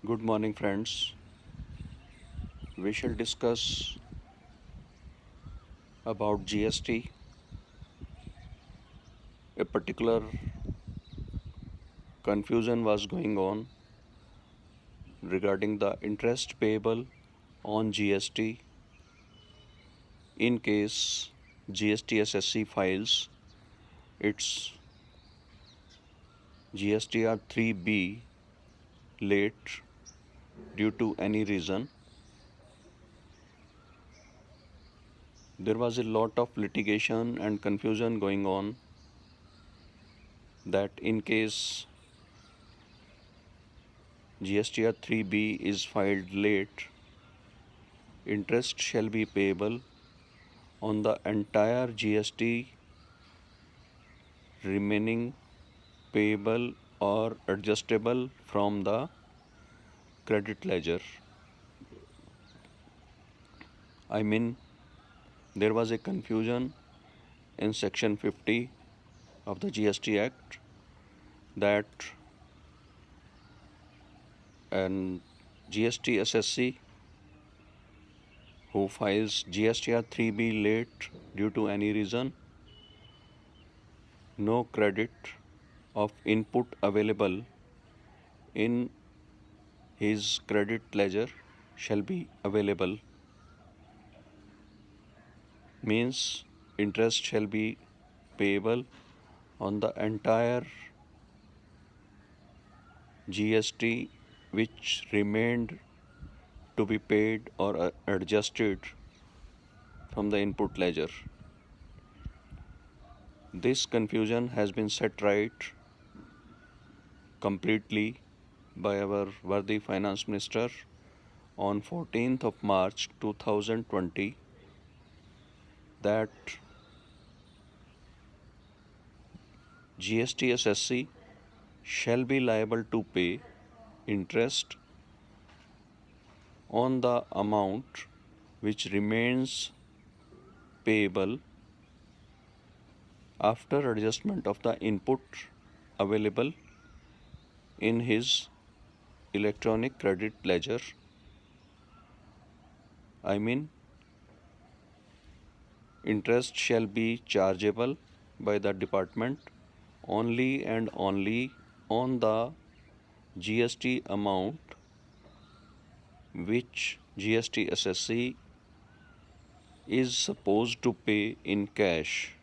Good morning, friends. We shall discuss about GST. A particular confusion was going on regarding the interest payable on GST in case GST SSC files its GSTR 3B late due to any reason. There was a lot of litigation and confusion going on that in case GSTR 3B is filed late, interest shall be payable on the entire GST remaining payable or adjustable from the credit ledger. I mean, there was a confusion in section 50 of the GST Act that an GST SSC who files GSTR 3B late due to any reason, no credit of input available in his credit ledger shall be available. Means interest shall be payable on the entire GST which remained to be paid or adjusted from the input ledger. This confusion has been set right completely by our worthy Finance Minister on 14th of March 2020 that GST SSC shall be liable to pay interest on the amount which remains payable after adjustment of the input available in his electronic credit ledger. I mean, interest shall be chargeable by the department only and only on the GST amount which GST SSC is supposed to pay in cash.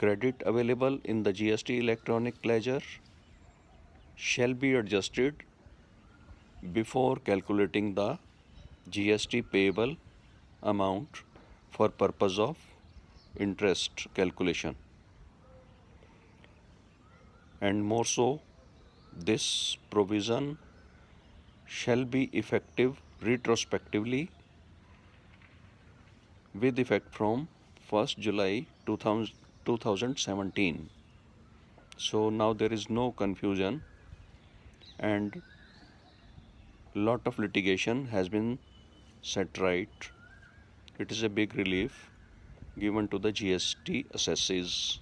Credit available in the GST electronic ledger shall be adjusted before calculating the GST payable amount for purpose of interest calculation. And more so, this provision shall be effective retrospectively with effect from 1st July 2017. So now there is no confusion and lot of litigation has been set right. It is a big relief given to the GST assessees.